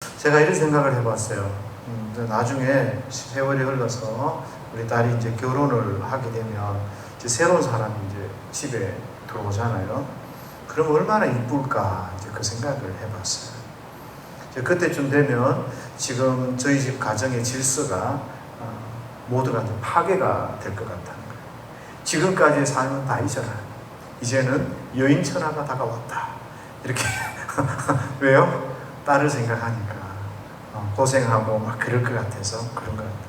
제가 이런 생각을 해봤어요. 나중에 세월이 흘러서 우리 딸이 이제 결혼을 하게 되면 이제 새로운 사람이 이제 집에 들어오잖아요. 그럼 얼마나 이쁠까 이제 그 생각을 해봤어요. 이제 그때쯤 되면 지금 저희 집 가정의 질서가 모두가 이제 파괴가 될 것 같다는 거예요. 지금까지의 삶은 다 잊어라. 이제는 여인천하가 다가왔다. 이렇게 왜요? 딸을 생각하니까 고생하고 막 그럴 것 같아서 그런 것 같아요.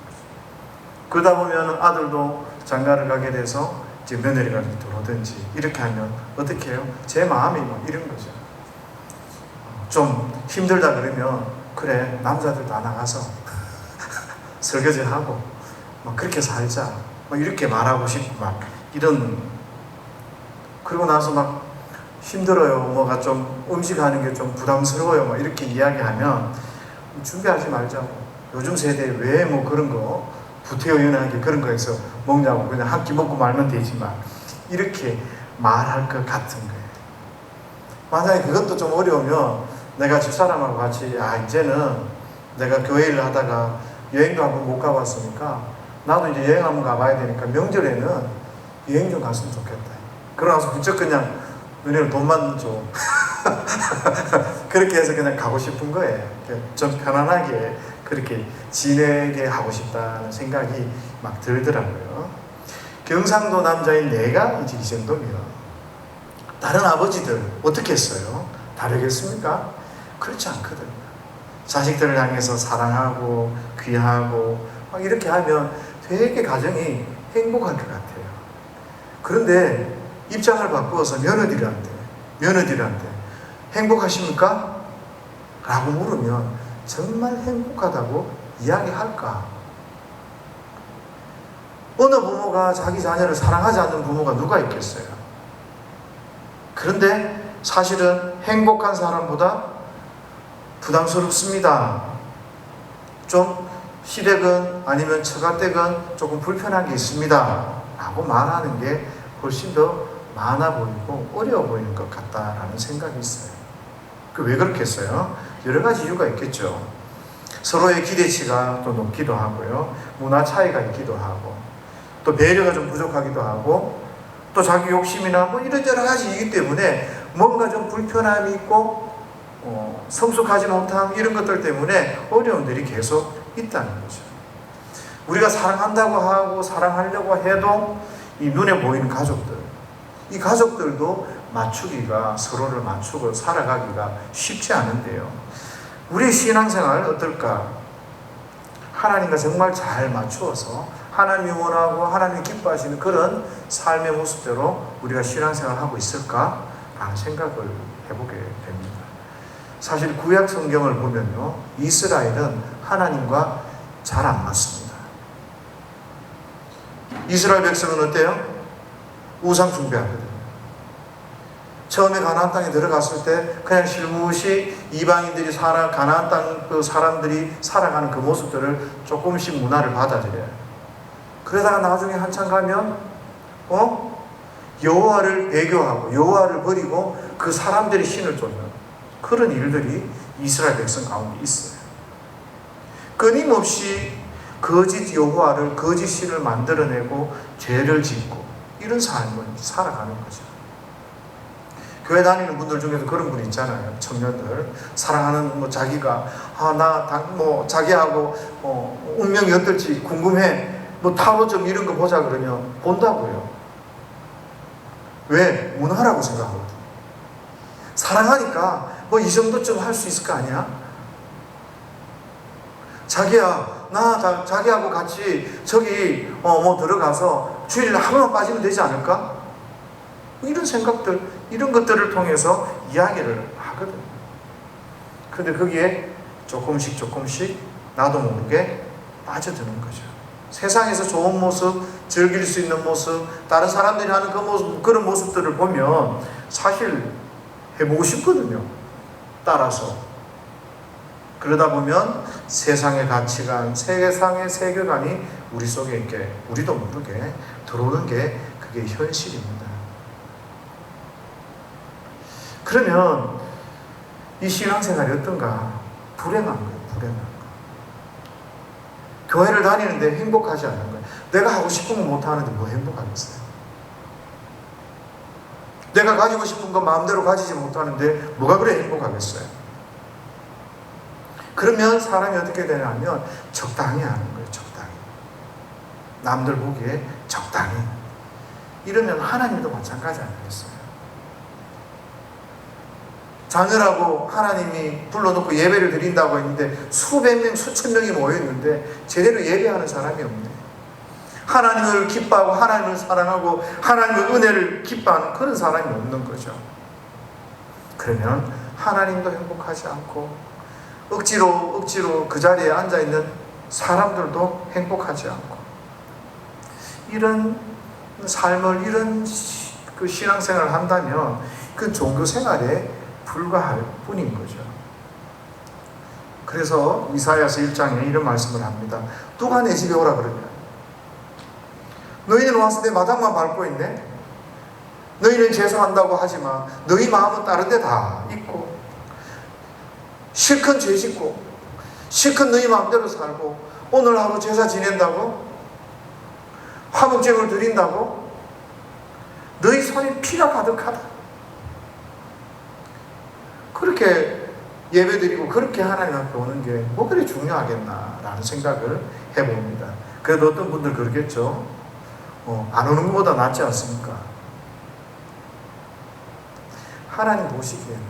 그러다 보면 아들도 장가를 가게 돼서 이제 며느리가 들어오든지 이렇게 하면 어떻게 해요? 제 마음이 막 이런 거죠. 좀 힘들다 그러면 그래 남자들 다 나가서 설거지하고 막 그렇게 살자 막 이렇게 말하고 싶고 막 이런. 그리고 나서 막 힘들어요. 뭐가 좀 음식하는 게 좀 부담스러워요. 막 이렇게 이야기하면 준비하지 말자고. 요즘 세대에 왜 뭐 그런 거 부태의연하게 그런 거에서 먹냐고. 그냥 한 끼 먹고 말면 되지만 이렇게 말할 것 같은 거예요. 만약에 그것도 좀 어려우면 내가 집사람하고 같이 이제는 내가 교회 일을 하다가 여행도 한번 못 가봤으니까 나도 이제 여행 한번 가봐야 되니까 명절에는 여행 좀 갔으면 좋겠다. 그러고 나서 부쩍 그냥 너네는 돈만 줘. 그렇게 해서 그냥 가고 싶은 거예요. 좀 편안하게 그렇게 지내게 하고 싶다는 생각이 막 들더라고요. 경상도 남자인 내가 이제 이 정도면 다른 아버지들 어떻게 했어요? 다르겠습니까? 그렇지 않거든요. 자식들을 향해서 사랑하고 귀하고 막 이렇게 하면 되게 가정이 행복할 것 같아요. 그런데 입장을 바꾸어서 며느리한테 행복하십니까? 라고 물으면 정말 행복하다고 이야기할까? 어느 부모가 자기 자녀를 사랑하지 않는 부모가 누가 있겠어요? 그런데 사실은 행복한 사람보다 부담스럽습니다. 좀 시댁은 아니면 처가댁은 조금 불편한 게 있습니다. 라고 말하는 게 훨씬 더 많아 보이고 어려워 보이는 것 같다라는 생각이 있어요. 왜 그렇겠어요? 여러 가지 이유가 있겠죠. 서로의 기대치가 또 높기도 하고요. 문화 차이가 있기도 하고 또 배려가 좀 부족하기도 하고 또 자기 욕심이나 뭐 이런 여러 가지이기 때문에 뭔가 좀 불편함이 있고 성숙하지 못함 이런 것들 때문에 어려움들이 계속 있다는 거죠. 우리가 사랑한다고 하고 사랑하려고 해도 이 눈에 보이는 가족들, 이 가족들도 맞추기가, 서로를 맞추고 살아가기가 쉽지 않은데요. 우리 신앙생활 어떨까? 하나님과 정말 잘 맞추어서 하나님이 원하고 하나님이 기뻐하시는 그런 삶의 모습대로 우리가 신앙생활을 하고 있을까? 라는 생각을 해보게 됩니다. 사실 구약 성경을 보면요, 이스라엘은 하나님과 잘 안 맞습니다. 이스라엘 백성은 어때요? 우상 숭배하거든요. 처음에 가나안 땅에 들어갔을 때 그냥 실무시 이방인들이 가나안 땅 그 사람들이 살아가는 그 모습들을 조금씩 문화를 받아들여요. 그러다가 나중에 한참 가면 여호와를 배교하고 여호와를 버리고 그 사람들이 신을 쫓는 그런 일들이 이스라엘 백성 가운데 있어요. 끊임없이 거짓 여호와를, 거짓 신을 만들어내고 죄를 짓고 이런 삶을 살아가는 거죠. 교회 다니는 분들 중에도 그런 분 있잖아요. 청년들 사랑하는 자기가 자기하고 운명이 어떨지 궁금해. 타로 좀 이런 거 보자 그러면 본다고요. 왜? 문화라고 생각하거든요. 사랑하니까 이 정도쯤 할 수 있을 거 아니야? 자기야, 나 자기하고 같이 저기 들어가서 주일날 하루만 빠지면 되지 않을까? 이런 생각들, 이런 것들을 통해서 이야기를 하거든요. 그런데 거기에 조금씩 나도 모르게 빠져드는 거죠. 세상에서 좋은 모습, 즐길 수 있는 모습, 다른 사람들이 하는 그 모습, 그런 모습들을 보면 사실 해보고 싶거든요. 따라서. 그러다 보면 세상의 가치관, 세상의 세계관이 우리 속에 이렇게 우리도 모르게 들어오는 게 그게 현실입니다. 그러면 이 신앙생활이 어떤가? 불행한 거예요. 불행한 거. 교회를 다니는데 행복하지 않은 거예요. 내가 하고 싶은 거 못하는데 뭐 행복하겠어요? 내가 가지고 싶은 거 마음대로 가지지 못하는데 뭐가 그래 행복하겠어요? 그러면 사람이 어떻게 되냐면 적당히 하는 거예요. 적당히. 남들 보기에 적당히. 이러면 하나님도 마찬가지 아니겠어요? 자녀라고 하나님이 불러놓고 예배를 드린다고 했는데 수백 명, 수천 명이 모여있는데 제대로 예배하는 사람이 없네. 하나님을 기뻐하고 하나님을 사랑하고 하나님의 은혜를 기뻐하는 그런 사람이 없는 거죠. 그러면 하나님도 행복하지 않고 억지로 그 자리에 앉아있는 사람들도 행복하지 않고 이런 삶을 이런 그 신앙생활을 한다면 그 종교생활에 불과할 뿐인 거죠. 그래서 이사야서 1장에 이런 말씀을 합니다. 누가 내 집에 오라 그러냐? 너희는 와서 내 마당만 밟고 있네? 너희는 제사한다고 하지만 너희 마음은 다른 데 다 있고 실컷 죄 짓고 실컷 너희 마음대로 살고 오늘 하루 제사 지낸다고? 화목제물 드린다고? 너희 손에 피가 가득하다. 그렇게 예배드리고 그렇게 하나님 앞에 오는 게 뭐 그리 중요하겠나라는 생각을 해봅니다. 그래도 어떤 분들 그러겠죠. 안 오는 것보다 낫지 않습니까? 하나님 보시기에는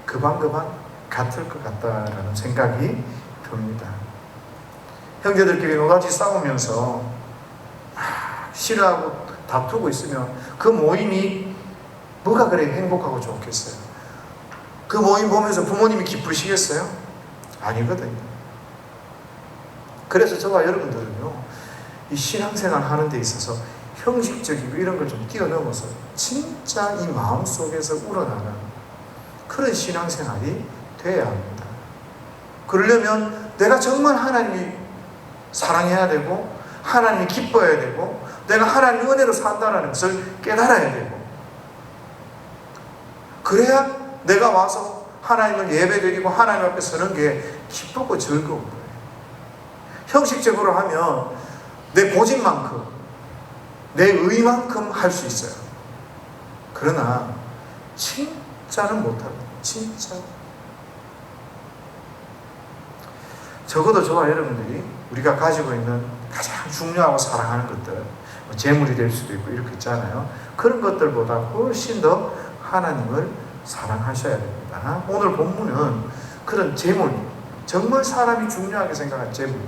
그방그방 같을 것 같다라는 생각이 듭니다. 형제들끼리 노다지 싸우면서 싫어하고 다투고 있으면 그 모임이 뭐가 그래 행복하고 좋겠어요? 그 모임 보면서 부모님이 기쁘시겠어요? 아니거든요. 그래서 저와 여러분들은요, 이 신앙생활 하는 데 있어서 형식적이고 이런 걸 좀 뛰어넘어서 진짜 이 마음속에서 우러나는 그런 신앙생활이 돼야 합니다. 그러려면 내가 정말 하나님이 사랑해야 되고 하나님이 기뻐해야 되고 내가 하나님의 은혜로 산다는 것을 깨달아야 되고 그래야 내가 와서 하나님을 예배드리고 하나님 앞에 서는 게 기쁘고 즐거운 거예요. 형식적으로 하면 내 고집만큼 내 의만큼 할 수 있어요. 그러나 진짜는 못합니다. 진짜. 적어도 저와 여러분들이 우리가 가지고 있는 가장 중요하고 사랑하는 것들, 재물이 될 수도 있고 이렇게 있잖아요. 그런 것들보다 훨씬 더 하나님을 사랑하셔야 됩니다. 오늘 본문은 그런 재물, 정말 사람이 중요하게 생각한 재물,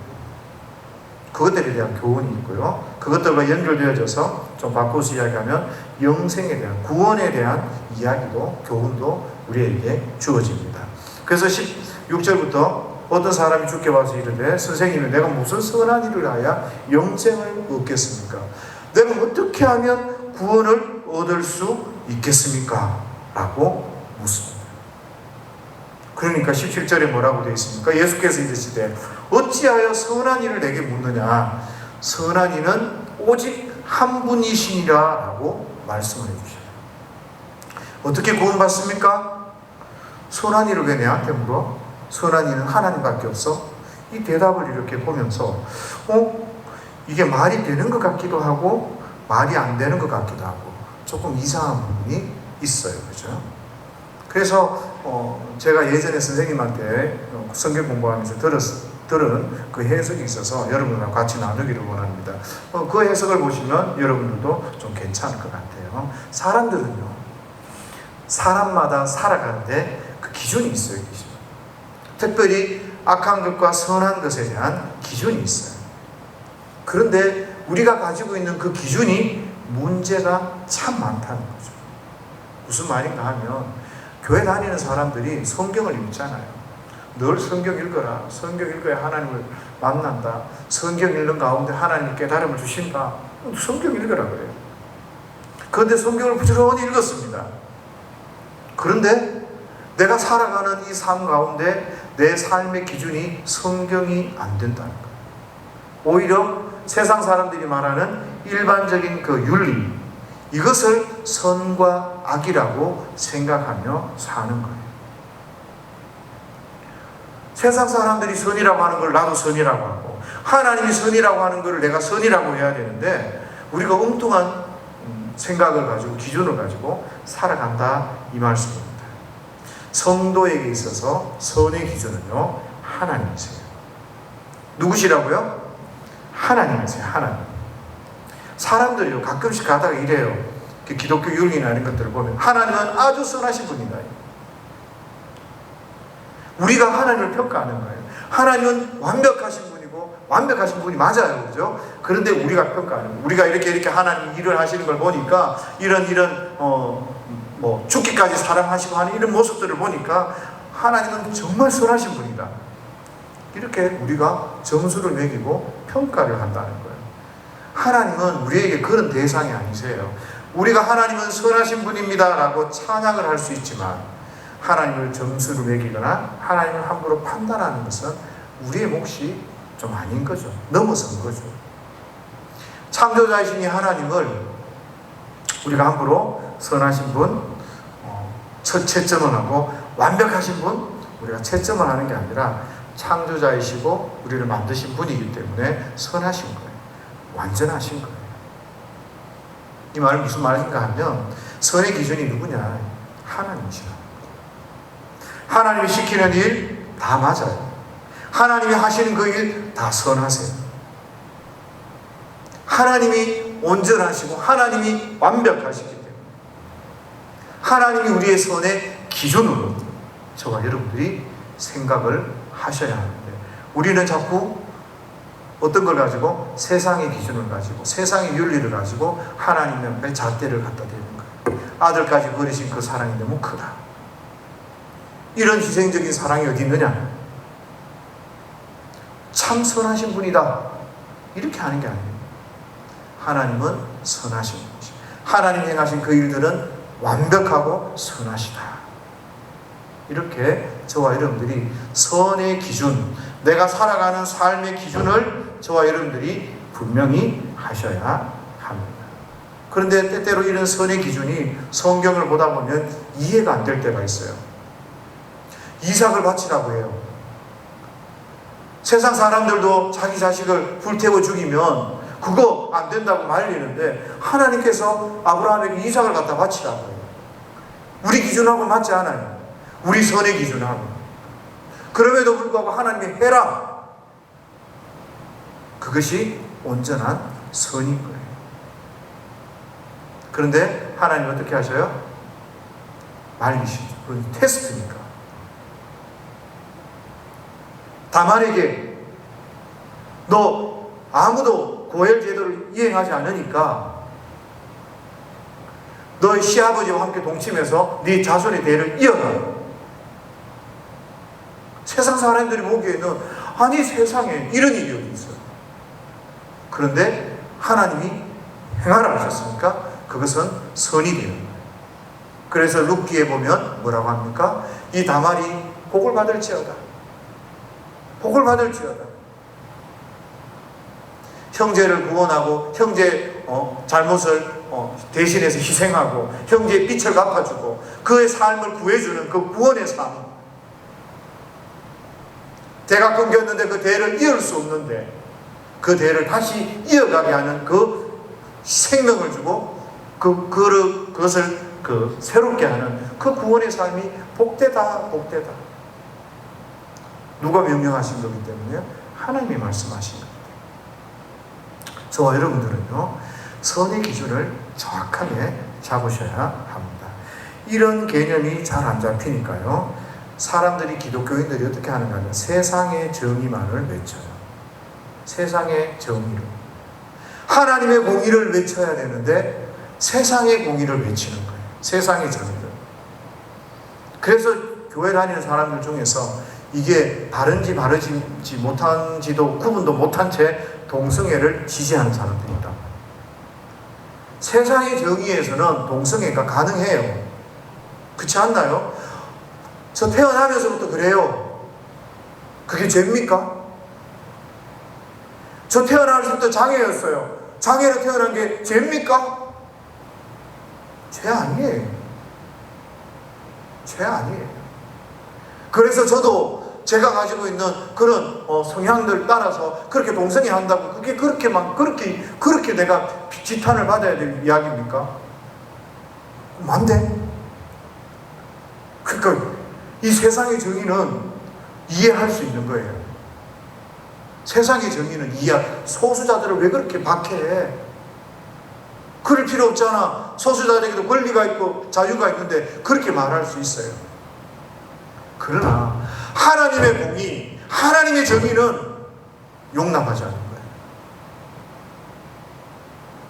그것들에 대한 교훈이 있고요. 그것들과 연결되어져서 좀 바꿔서 이야기하면 영생에 대한, 구원에 대한 이야기도, 교훈도 우리에게 주어집니다. 그래서 16절부터 어떤 사람이 주께 와서 이르되 선생님이 내가 무슨 선한 일을 하여 영생을 얻겠습니까? 내가 어떻게 하면 구원을 얻을 수 있겠습니까? 라고 묻습니다. 그러니까 17절에 뭐라고 되어 있습니까? 예수께서 이르시되 어찌하여 선한 일을 내게 묻느냐? 선한 이는 오직 한 분이시니라 라고 말씀을 해주셔요. 어떻게 구원받습니까? 선한 일을 왜 내한테 물어? 선한 이는 하나님밖에 없어? 이 대답을 이렇게 보면서 이게 말이 되는 것 같기도 하고 말이 안 되는 것 같기도 하고 조금 이상한 부분이 있어요. 그죠? 그래서 제가 예전에 선생님한테 성경 공부하면서 들은 그 해석이 있어서 여러분들과 같이 나누기를 원합니다. 그 해석을 보시면 여러분들도 좀 괜찮을 것 같아요. 사람들은요, 사람마다 살아가는데 그 기준이 있어요. 기준. 특별히 악한 것과 선한 것에 대한 기준이 있어요. 그런데 우리가 가지고 있는 그 기준이 문제가 참 많다는 거죠. 무슨 말인가 하면 교회 다니는 사람들이 성경을 읽잖아요. 늘 성경 읽어라. 성경 읽어야 하나님을 만난다. 성경 읽는 가운데 하나님 깨달음을 주신다. 성경 읽으라 그래요. 그런데 성경을 부지런히 읽었습니다. 그런데 내가 살아가는 이 삶 가운데 내 삶의 기준이 성경이 안 된다는 거예요. 오히려 세상 사람들이 말하는 일반적인 그 윤리, 이것을 선과 악이라고 생각하며 사는 거예요. 세상 사람들이 선이라고 하는 걸 나도 선이라고 하고, 하나님이 선이라고 하는 걸 내가 선이라고 해야 되는데, 우리가 엉뚱한 생각을 가지고, 기준을 가지고 살아간다, 이 말씀입니다. 성도에게 있어서 선의 기준은요, 하나님이세요. 누구시라고요? 하나님이세요. 하나님. 사람들이요, 가끔씩 가다가 이래요. 기독교 윤리나 이런 것들을 보면 하나님은 아주 선하신 분이다. 우리가 하나님을 평가하는 거예요. 하나님은 완벽하신 분이고 완벽하신 분이 맞아요, 그죠? 그런데 우리가 평가하는 거예요. 우리가 이렇게 하나님 일을 하시는 걸 보니까 이런 죽기까지 사랑하시고 하는 이런 모습들을 보니까 하나님은 정말 선하신 분이다. 이렇게 우리가 점수를 매기고 평가를 한다는 거예요. 하나님은 우리에게 그런 대상이 아니세요. 우리가 하나님은 선하신 분입니다 라고 찬양을 할 수 있지만, 하나님을 점수를 매기거나 하나님을 함부로 판단하는 것은 우리의 몫이 좀 아닌 거죠. 넘어선 거죠. 창조자이신 이 하나님을 우리가 함부로 선하신 분, 첫 채점을 하고 완벽하신 분, 우리가 채점을 하는 게 아니라 창조자이시고 우리를 만드신 분이기 때문에 선하신 거예요. 완전하신 거예요. 이 말은 무슨 말인가 하면, 선의 기준이 누구냐? 하나님이시라. 하나님이 시키는 일 다 맞아요. 하나님이 하시는 그 일 다 선하세요. 하나님이 온전하시고 하나님이 완벽하시기 때문에 하나님이 우리의 선의 기준으로 저와 여러분들이 생각을 하셔야 하는데, 우리는 자꾸 어떤 걸 가지고, 세상의 기준을 가지고 세상의 윤리를 가지고 하나님 옆에 잣대를 갖다 대는 거예요. 아들까지 버리신 그 사랑이 너무 크다. 이런 희생적인 사랑이 어디 있느냐? 참 선하신 분이다, 이렇게 하는 게 아니에요. 하나님은 선하신 분이시죠. 하나님 행하신 그 일들은 완벽하고 선하시다. 이렇게 저와 여러분들이 선의 기준, 내가 살아가는 삶의 기준을 저와 여러분들이 분명히 하셔야 합니다. 그런데 때때로 이런 선의 기준이 성경을 보다 보면 이해가 안 될 때가 있어요. 이삭을 바치라고 해요. 세상 사람들도 자기 자식을 불태워 죽이면 그거 안 된다고 말리는데, 하나님께서 아브라함에게 이삭을 갖다 바치라고 해요. 우리 기준하고 맞지 않아요. 우리 선의 기준하고. 그럼에도 불구하고 하나님이 해라, 그것이 온전한 선인 거예요. 그런데 하나님은 어떻게 하셔요? 말리시죠. 그건 테스트니까. 다말에게 너 아무도 고엘 제도를 이행하지 않으니까 너의 시아버지와 함께 동침해서 네 자손의 대를 이어라. 세상 사람들이 보기에는 아니 세상에 이런 일이 어디 있어요. 그런데 하나님이 행하라 하셨으니까 그것은 선이 되는 거예요. 그래서 룻기에 보면 뭐라고 합니까? 이 다말이 복을 받을지어다. 복을 받을지어다. 형제를 구원하고 형제의 잘못을 대신해서 희생하고 형제의 빚을 갚아주고 그의 삶을 구해주는 그 구원의 삶. 대가 끊겼는데 그 대를 이을 수 없는데 그 대를 다시 이어가게 하는 그 생명을 주고 그것을 새롭게 하는 그 구원의 삶이 복되다, 복되다. 누가 명령하신 거기 때문에 하나님이 말씀하신 겁니다. 저와 여러분들은요, 선의 기준을 정확하게 잡으셔야 합니다. 이런 개념이 잘 안 잡히니까요, 사람들이, 기독교인들이 어떻게 하는가 하면 세상의 정의만을 외쳐요. 세상의 정의를. 하나님의 공의를 외쳐야 되는데 세상의 공의를 외치는 거예요. 세상의 정의를. 그래서 교회 다니는 사람들 중에서 이게 바른지 바르지 못한지도 구분도 못한 채 동성애를 지지하는 사람들이 있다. 세상의 정의에서는 동성애가 가능해요. 그렇지 않나요? 저 태어나면서부터 그래요. 그게 죄입니까? 저 태어날 때부터 장애였어요. 장애로 태어난 게 죄입니까? 죄 아니에요. 죄 아니에요. 그래서 저도 제가 가지고 있는 그런 성향들 따라서 그렇게 동성애 한다고 그게 그렇게 내가 지탄을 받아야 될 이야기입니까? 안 돼. 그러니까 이 세상의 정의는 이해할 수 있는 거예요. 세상의 정의는 소수자들을 왜 그렇게 박해해? 그럴 필요 없잖아. 소수자들에게도 권리가 있고 자유가 있는데 그렇게 말할 수 있어요. 그러나 하나님의 공의, 하나님의 정의는 용납하지 않는 거예요.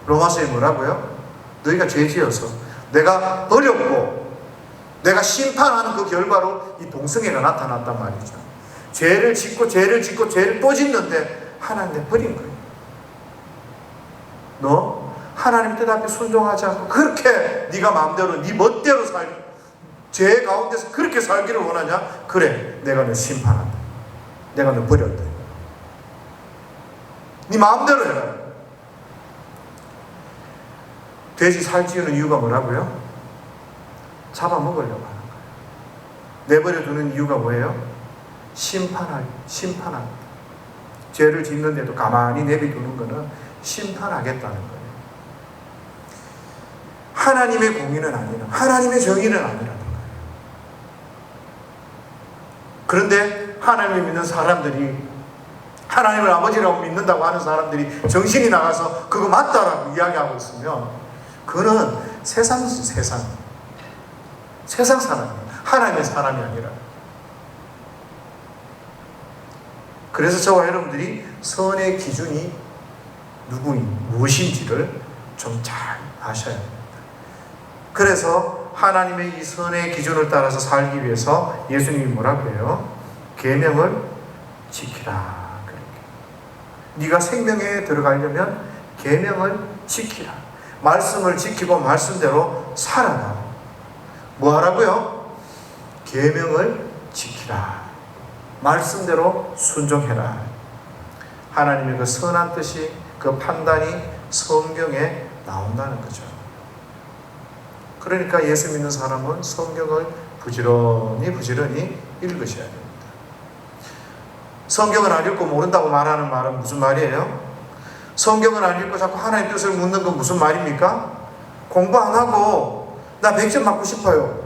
로마서에 뭐라고요? 너희가 죄지어서 내가 어렵고 내가 심판하는 그 결과로 이 동성애가 나타났단 말이죠. 죄를 짓고 죄를 또 짓는데 하나님 내버린 거예요. 너 하나님 뜻 앞에 순종하지 않고 그렇게 네가 마음대로 네 멋대로 죄 가운데서 그렇게 살기를 원하냐? 그래, 내가 너 심판한다. 내가 너 버렸다. 네 마음대로 해라. 돼지 살찌우는 이유가 뭐라고요? 잡아먹으려고 하는 거예요. 내버려 두는 이유가 뭐예요? 심판할. 죄를 짓는데도 가만히 내비두는 것은 심판하겠다는 거예요. 하나님의 공의는 아니라, 하나님의 정의는 아니라는 거예요. 그런데 하나님을 믿는 사람들이, 하나님을 아버지라고 믿는다고 하는 사람들이 정신이 나가서 그거 맞다라고 이야기하고 있으면 그는 세상 사람이에요. 하나님의 사람이 아니라. 그래서 저와 여러분들이 선의 기준이 무엇인지를 좀 잘 아셔야 합니다. 그래서 하나님의 이 선의 기준을 따라서 살기 위해서 예수님이 뭐라고 해요? 계명을 지키라. 네가 생명에 들어가려면 계명을 지키라. 말씀을 지키고 말씀대로 살아라. 뭐 하라고요? 계명을 지키라. 말씀대로 순종해라. 하나님의 그 선한 뜻이, 그 판단이 성경에 나온다는 거죠. 그러니까 예수 믿는 사람은 성경을 부지런히 읽으셔야 됩니다. 성경을 안 읽고 모른다고 말하는 말은 무슨 말이에요? 성경을 안 읽고 자꾸 하나님의 뜻을 묻는 건 무슨 말입니까? 공부 안 하고 나 100점 맞고 싶어요.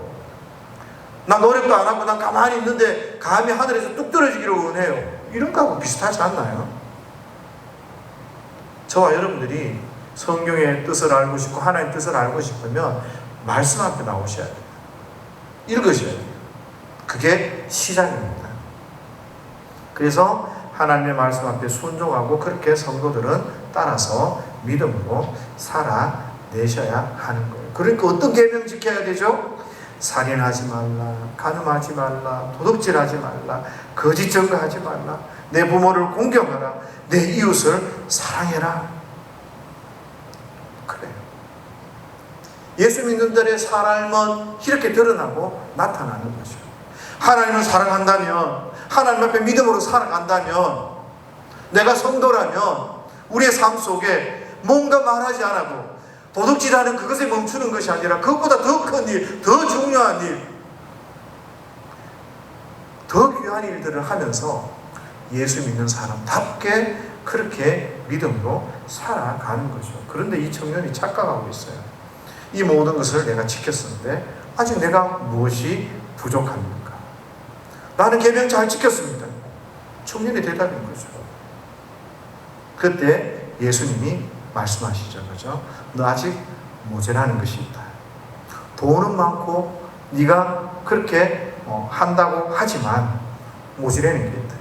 나 노력도 안 하고 난 가만히 있는데 감히 하늘에서 뚝 떨어지기를 원해요. 이런 거하고 비슷하지 않나요? 저와 여러분들이 성경의 뜻을 알고 싶고 하나님의 뜻을 알고 싶으면 말씀 앞에 나오셔야 돼요. 읽으셔야 돼요. 그게 시작입니다. 그래서 하나님의 말씀 앞에 순종하고 그렇게 성도들은 따라서 믿음으로 살아내셔야 하는 거예요. 그러니까 어떤 계명 지켜야 되죠? 살인하지 말라, 간음하지 말라, 도둑질하지 말라, 거짓 증거하지 말라, 내 부모를 공경하라, 내 이웃을 사랑해라. 그래요. 예수 믿는들의 삶은 이렇게 드러나고 나타나는 거죠. 하나님을 사랑한다면, 하나님 앞에 믿음으로 살아간다면, 내가 성도라면 우리의 삶 속에 뭔가 말하지 않아도 도둑질하는 그것에 멈추는 것이 아니라 그것보다 더 큰 일, 더 중요한 일, 더 귀한 일들을 하면서 예수 믿는 사람답게 그렇게 믿음으로 살아가는 거죠. 그런데 이 청년이 착각하고 있어요. 이 모든 것을 내가 지켰었는데 아직 내가 무엇이 부족합니까? 나는 계명 잘 지켰습니다. 청년의 대답인 거죠. 그때 예수님이 말씀하시죠. 그죠? 너 아직 모자라는 것이 있다. 돈은 많고 네가 그렇게 한다고 하지만 모자라는 게 있다.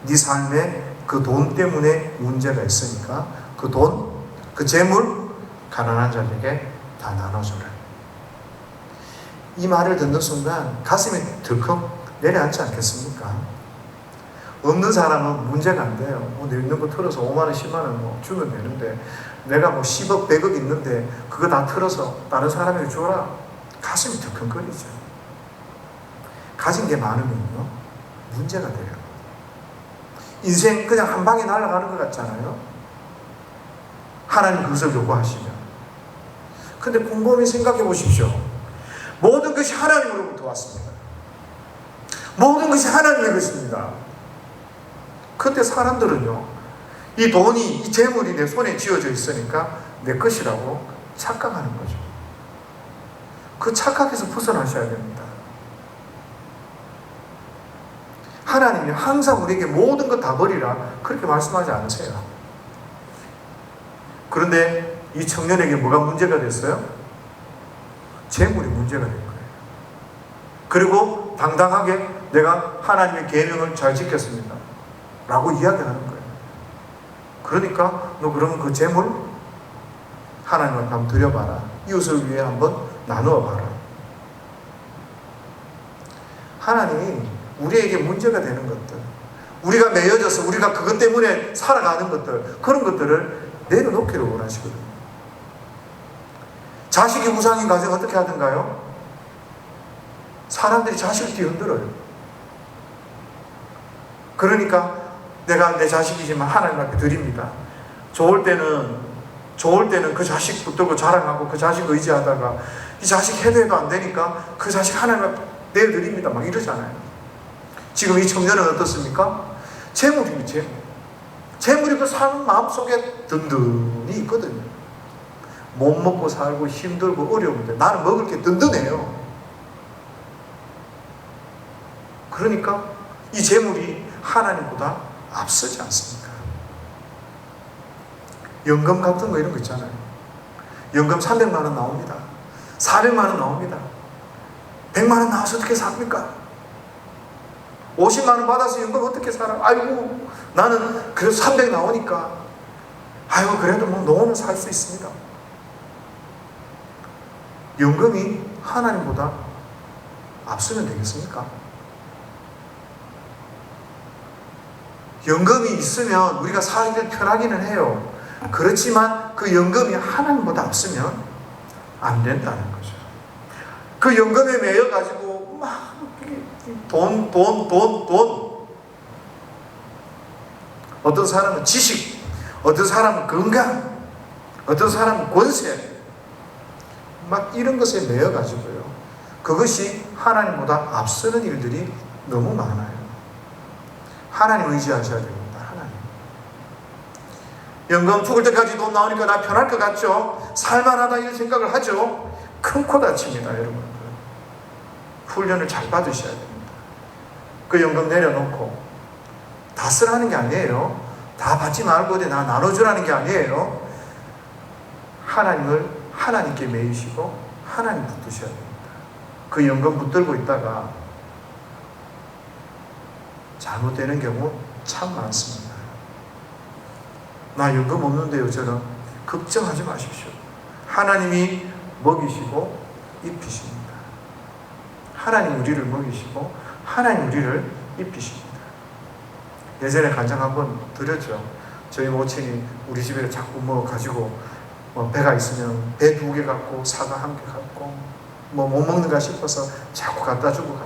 네 삶에 그 돈 때문에 문제가 있으니까 그 돈, 그 재물 가난한 자에게 다 나눠줘라. 이 말을 듣는 순간 가슴이 덜컥 내려앉지 않겠습니까? 없는 사람은 문제가 안 돼요. 내 있는 거 틀어서 5만 원, 10만 원 주면 되는데 내가 10억, 100억 있는데 그거 다 틀어서 다른 사람에게 줘라. 가슴이 덜컹거리죠. 가진 게 많으면요 문제가 돼요. 인생 그냥 한 방에 날아가는 것 같잖아요. 하나님 그것을 요구하시면. 근데 곰곰이 생각해 보십시오. 모든 것이 하나님으로부터 왔습니다. 모든 것이 하나님의 것입니다. 그때 사람들은요, 이 돈이, 이 재물이 내 손에 쥐어져 있으니까 내 것이라고 착각하는 거죠. 그 착각에서 벗어나셔야 됩니다. 하나님이 항상 우리에게 모든 것 다 버리라 그렇게 말씀하지 않으세요. 그런데 이 청년에게 뭐가 문제가 됐어요? 재물이 문제가 된 거예요. 그리고 당당하게 내가 하나님의 계명을 잘 지켰습니다 라고 이야기하는 거예요. 그러니까 너 그러면 그 재물 하나님 앞에 한번 드려봐라. 이웃을 위해 한번 나누어봐라. 하나님이 우리에게 문제가 되는 것들, 우리가 매여져서 우리가 그것 때문에 살아가는 것들, 그런 것들을 내려놓기를 원하시거든요. 자식이 우상인 가정 어떻게 하던가요? 사람들이 자식을 뒤흔들어요. 그러니까 내가 내 자식이지만 하나님 앞에 드립니다. 좋을 때는 그 자식 붙들고 자랑하고 그 자식 의지하다가 이 자식 해도 안 되니까 그 자식 하나님 앞에 내어드립니다. 막 이러잖아요. 지금 이 청년은 어떻습니까? 재물이 재물이 그 사람 마음속에 든든히 있거든요. 못 먹고 살고 힘들고 어려운데 나는 먹을 게 든든해요. 그러니까 이 재물이 하나님보다 앞서지 않습니까? 연금 같은 거 이런 거 있잖아요. 연금 300만 원 나옵니다. 400만 원 나옵니다. 100만 원 나와서 어떻게 삽니까? 50만 원 받아서 연금 어떻게 살아? 아이고 나는 그래도 300 나오니까 아이고 그래도 뭐 노후는 살 수 있습니다. 연금이 하나님보다 앞서면 되겠습니까? 연금이 있으면 우리가 살기 편하기는 해요. 그렇지만 그 연금이 하나님보다 앞서면 안 된다는 거죠. 그 연금에 매여가지고 막 돈. 어떤 사람은 지식, 어떤 사람은 건강, 어떤 사람은 권세, 막 이런 것에 매여가지고요. 그것이 하나님보다 앞서는 일들이 너무 많아요. 하나님 의지하셔야 됩니다. 하나님. 연금 죽을 때까지 돈 나오니까 나 편할 것 같죠? 살만하다 이런 생각을 하죠? 큰 코 다칩니다, 여러분들. 훈련을 잘 받으셔야 됩니다. 그 연금 내려놓고 다 쓰라는 게 아니에요. 다 받지 말고 나 나눠주라는 게 아니에요. 하나님을 하나님께 매이시고 하나님 붙드셔야 됩니다. 그 연금 붙들고 있다가 잘못되는 경우 참 많습니다. 나 연금 없는데요. 저는 걱정하지 마십시오. 하나님이 먹이시고 입히십니다. 하나님 우리를 먹이시고 하나님 우리를 입히십니다. 예전에 간장 한번 드렸죠. 저희 모친이 우리 집에 자꾸 뭐 가지고 배가 있으면 배 2개 갖고 사과 1개 갖고 뭐 못 먹는가 싶어서 자꾸 갖다 주고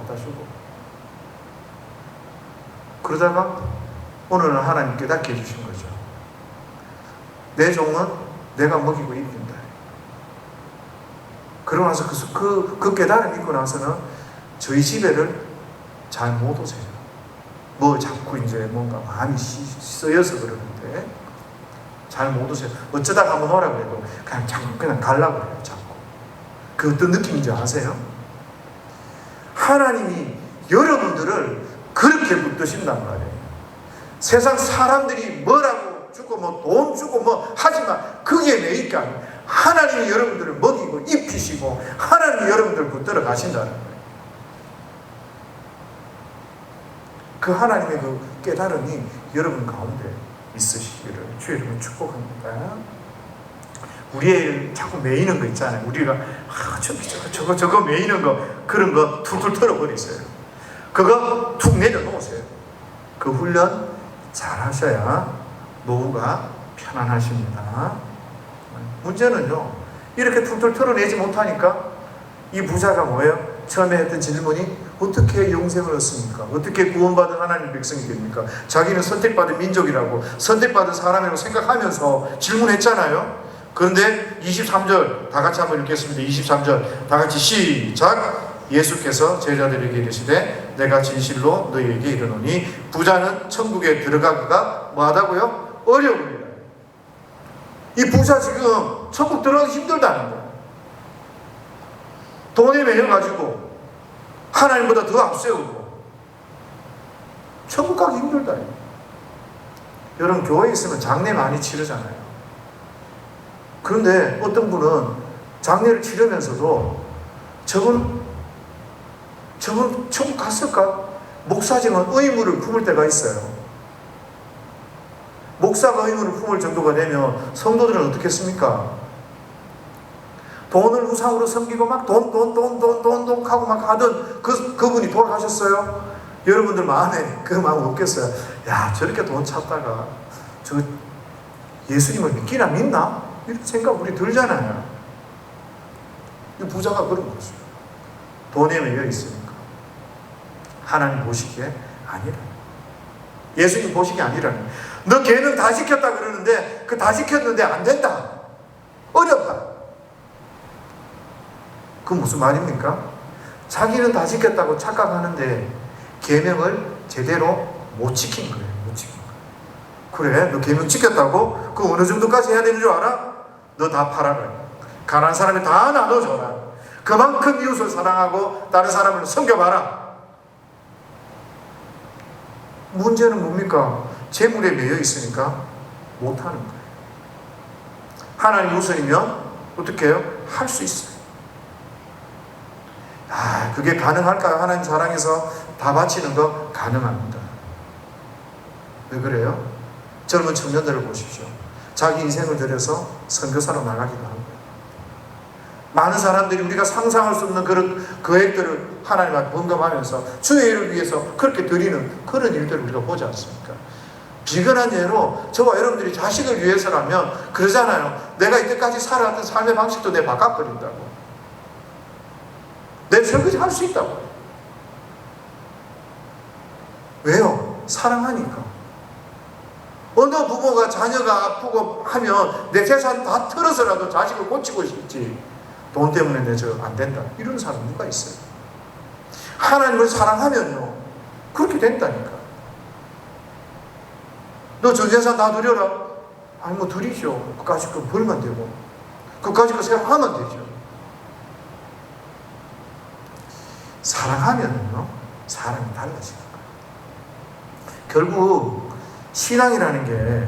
그러다가 오늘은 하나님 깨닫게 해주신 거죠. 내 종은 내가 먹이고 입힌다. 그러고 나서 그 깨달음 있고 나서는 저희 집에를 잘 못 오세요. 뭐 자꾸 이제 뭔가 마음이 쓰여서 그러는데 잘 못 오세요. 어쩌다가 한번 오라고 해도 그냥 가려고 해요. 자꾸. 그 어떤 느낌인지 아세요? 하나님이 여러분들을 그렇게 붙드신단 말이에요. 세상 사람들이 뭐라고 주고 뭐 돈 주고 뭐 하지만 그게 매니까 하나님이 여러분들을 먹이고 입히시고 하나님이 여러분들을 붙들어 가신다는 거예요. 그 하나님의 그 깨달음이 여러분 가운데 있으시기를 주의 이름으로 축복합니다. 우리 애를 자꾸 매이는 거 있잖아요. 우리가 저거 매이는 거 그런 거 툴툴 털어버리세요. 그거 툭 내려놓으세요. 그 훈련 잘 하셔야 노후가 편안하십니다. 문제는요, 이렇게 툴툴 털어내지 못하니까 이 부자가 뭐예요? 처음에 했던 질문이 어떻게 영생을 얻습니까? 어떻게 구원받은 하나님의 백성이 됩니까? 자기는 선택받은 민족이라고 선택받은 사람이라고 생각하면서 질문했잖아요. 그런데 23절 다 같이 한번 읽겠습니다. 23절 다 같이 시작. 예수께서 제자들에게 이르시되 때문에 내가 진실로 너희에게 이르노니 부자는 천국에 들어가기가 뭐하다고요? 어려우리라. 이 부자 지금 천국 들어가기 힘들다는 거예요. 돈에 매여가지고 하나님보다 더 앞세우고 천국 가기 힘들다. 여러분 교회에 있으면 장례 많이 치르잖아요. 그런데 어떤 분은 장례를 치르면서도 저분 천국 갔을까? 목사지만 의무를 품을 때가 있어요. 목사가 의무를 품을 정도가 되면 성도들은 어떻게 했습니까? 돈을 우상으로 섬기고 막 돈 하고 막 하던 그분이 돌아가셨어요. 여러분들 마음에 그 마음 없겠어요? 야, 저렇게 돈 찾다가 저 예수님을 믿기나 믿나? 이런 생각 우리 들잖아요. 이 부자가 그런 거죠. 돈에 매여 있으니까. 하나님 보시기에 아니라. 예수님 보시기에 아니라니. 너 걔는 다 지켰다 그러는데 그 다 지켰는데 안 된다. 어렵다. 그 무슨 말입니까? 자기는 다 지켰다고 착각하는데 계명을 제대로 못 지킨 거예요. 못 지킨 거예요. 그래, 너 계명 지켰다고? 그 어느 정도까지 해야 되는 줄 알아? 너 다 팔아라. 가난한 사람이 다 나눠줘라. 그만큼 이웃을 사랑하고 다른 사람을 섬겨봐라. 문제는 뭡니까? 재물에 매여 있으니까 못하는 거예요. 하나님 우선이면 어떻게 해요? 할 수 있어요. 그게 가능할까요? 하나님 사랑해서 다 바치는 거 가능합니다. 왜 그래요? 젊은 청년들을 보십시오. 자기 인생을 들여서 선교사로 나가기도 하고 많은 사람들이 우리가 상상할 수 없는 그런 계획들을 하나님 앞에 범감하면서 주의 일을 위해서 그렇게 드리는 그런 일들을 우리가 보지 않습니까? 비근한 예로 저와 여러분들이 자식을 위해서라면 그러잖아요. 내가 이때까지 살아왔던 삶의 방식도 내 바꿔버린다고. 내 설거지 할 수 있다고. 왜요? 사랑하니까. 어느 부모가 자녀가 아프고 하면 내 재산 다 털어서라도 자식을 고치고 싶지. 돈 때문에 내 저 안 된다. 이런 사람 누가 있어요? 하나님을 사랑하면요. 그렇게 된다니까. 너 전 재산 다 드려라. 아니 뭐 드리죠. 그까짓 거 벌면 되고. 그까짓 거 생각하면 되죠. 사랑하면요. 사람이 달라지는 거예요. 결국 신앙이라는 게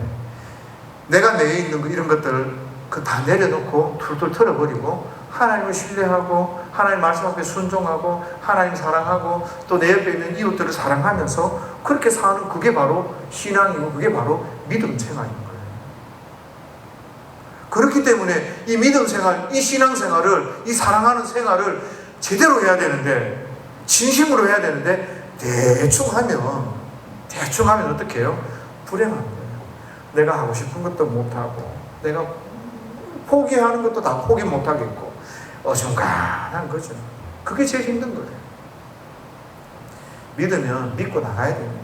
내가 내에 있는 이런 것들을 다 내려놓고 툴툴 털어버리고 하나님을 신뢰하고 하나님 말씀 앞에 순종하고 하나님 사랑하고 또 내 옆에 있는 이웃들을 사랑하면서 그렇게 사는 그게 바로 신앙이고 그게 바로 믿음 생활인 거예요. 그렇기 때문에 이 믿음 생활, 이 신앙 생활을, 이 사랑하는 생활을 제대로 해야 되는데 진심으로 해야 되는데 대충 하면 어떻게 해요? 불행한 거예요. 내가 하고 싶은 것도 못하고 내가 포기하는 것도 다 포기 못하겠고 어중간한 거죠. 그게 제일 힘든 거예요. 믿으면 믿고 나가야 되는데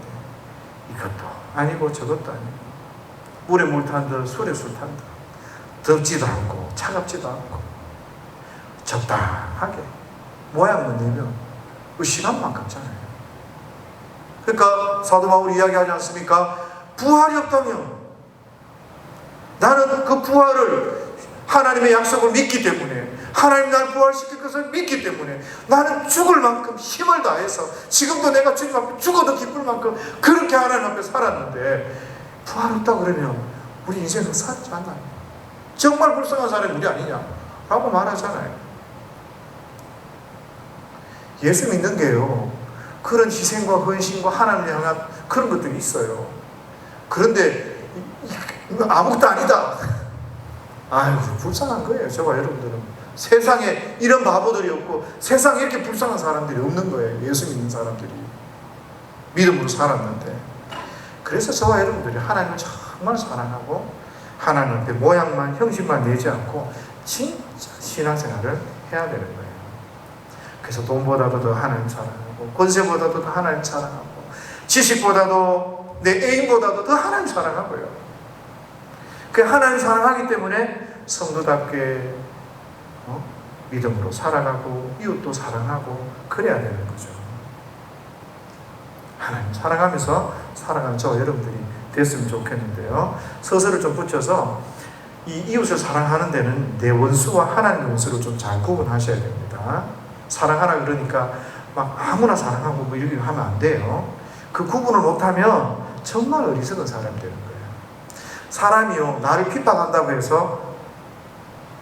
이것도 아니고 저것도 아니고 물에 물 탄 듯 술에 술 탄 듯 덥지도 않고 차갑지도 않고 적당하게 모양만 내면 그 시간만 같잖아요. 그러니까 사도 바울이 이야기하지 않습니까? 부활이 없다면 나는 그 부활을 하나님의 약속을 믿기 때문에 하나님 나를 부활시킬 것을 믿기 때문에 나는 죽을 만큼 힘을 다해서 지금도 내가 주님 앞에 죽어도 기쁠 만큼 그렇게 하나님 앞에 살았는데 부활 없다고 그러면 우리 인생은 살지 않나요? 정말 불쌍한 사람이 우리 아니냐? 라고 말하잖아요. 예수 믿는 게요. 그런 희생과 헌신과 하나님을 향한 그런 것들이 있어요. 그런데 아무것도 아니다. 아유, 불쌍한 거예요. 저와 여러분들은. 세상에 이런 바보들이 없고 세상에 이렇게 불쌍한 사람들이 없는 거예요. 예수 믿는 사람들이. 믿음으로 살았는데. 그래서 저와 여러분들이 하나님을 정말 사랑하고 하나님 앞에 모양만 형식만 내지 않고 진짜 신앙생활을 해야 되는 거예요. 그래서 돈보다도 더 하나님 사랑하고 권세보다도 더 하나님 사랑하고 지식보다도 내 애인보다도 더 하나님 사랑하고요. 그 하나님 사랑하기 때문에 성도답게 믿음으로 살아가고 이웃도 사랑하고 그래야 되는 거죠. 하나님 사랑하면서 살아가는 저와 여러분들이 됐으면 좋겠는데요. 서술을 좀 붙여서 이 이웃을 사랑하는 데는 내 원수와 하나님의 원수를 좀 잘 구분하셔야 됩니다. 사랑하라 그러니까 막 아무나 사랑하고 뭐 이렇게 하면 안 돼요. 그 구분을 못하면 정말 어리석은 사람이 되는 거예요. 사람이요, 나를 핍박한다고 해서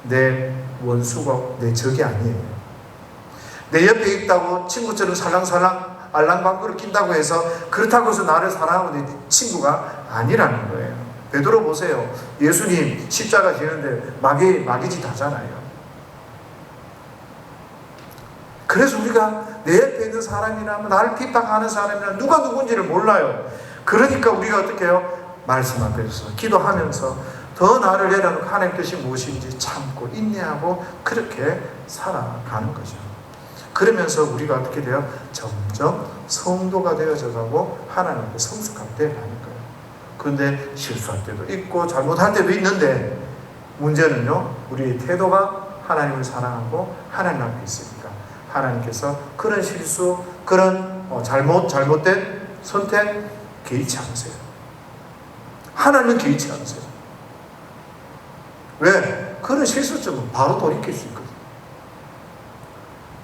내 원수가 내 적이 아니에요. 내 옆에 있다고 친구처럼 살랑살랑 알랑방구를 낀다고 해서 그렇다고 해서 나를 사랑하고 내 친구가 아니라는 거예요. 베드로 보세요. 예수님 십자가 지는데 마귀짓 하잖아요. 그래서 우리가 내 옆에 있는 사람이나 나를 핍박하는 사람이나 누가 누군지를 몰라요. 그러니까 우리가 어떻게 해요? 말씀 앞에서 기도하면서 더 나를 내려놓고 하나님 뜻이 무엇인지 참고 인내하고 그렇게 살아가는 거죠. 그러면서 우리가 어떻게 돼요? 점점 성도가 되어져 가고 하나님 앞에 성숙하게 되어가는 거예요. 그런데 실수할 때도 있고 잘못할 때도 있는데 문제는요, 우리의 태도가 하나님을 사랑하고 하나님 앞에 있으니까 하나님께서 그런 실수, 그런 잘못된 선택 개의치 않으세요. 하나님은 개의치 않으세요. 왜? 그런 실수점은 바로 돌이킬 수 있거든요.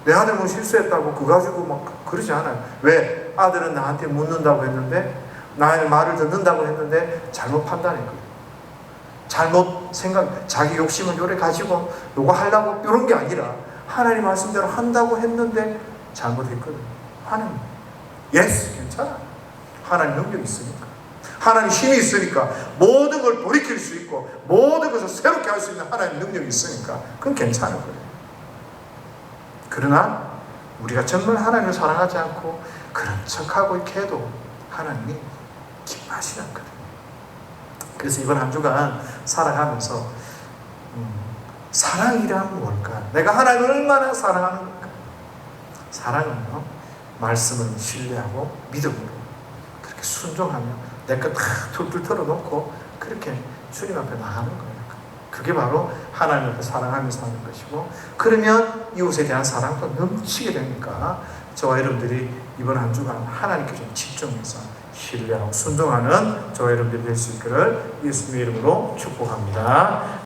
내 아들 뭐 실수했다고 그거 가지고 막 그러지 않아요. 왜? 아들은 나한테 묻는다고 했는데, 나의 말을 듣는다고 했는데 잘못 판단했거든요. 잘못 생각, 자기 욕심을 요래 가지고 요거 하려고 이런 게 아니라 하나님 말씀대로 한다고 했는데 잘못했거든요. 하나님, 예스, 괜찮아. 하나님 능력이 있으니까. 하나님 힘이 있으니까 모든 걸 돌이킬 수 있고 모든 것을 새롭게 할 수 있는 하나님 능력이 있으니까 그건 괜찮은 거예요. 그러나 우리가 정말 하나님을 사랑하지 않고 그런 척하고 이렇게 해도 하나님이 기뻐하시지 않거든요. 그래서 이번 한 주간 살아가면서 사랑이란 뭘까? 내가 하나님을 얼마나 사랑하는 걸까? 사랑은요, 말씀을 신뢰하고 믿음으로 그렇게 순종하며 내 것 다 툴툴 털어놓고 그렇게 주님 앞에 나가는 거예요. 그게 바로 하나님 앞에 사랑하면서 하는 것이고, 그러면 이웃에 대한 사랑도 넘치게 되니까 저와 여러분들이 이번 한 주간 하나님께 좀 집중해서 신뢰하고 순종하는 저와 여러분들이 될 수 있기를 예수님의 이름으로 축복합니다.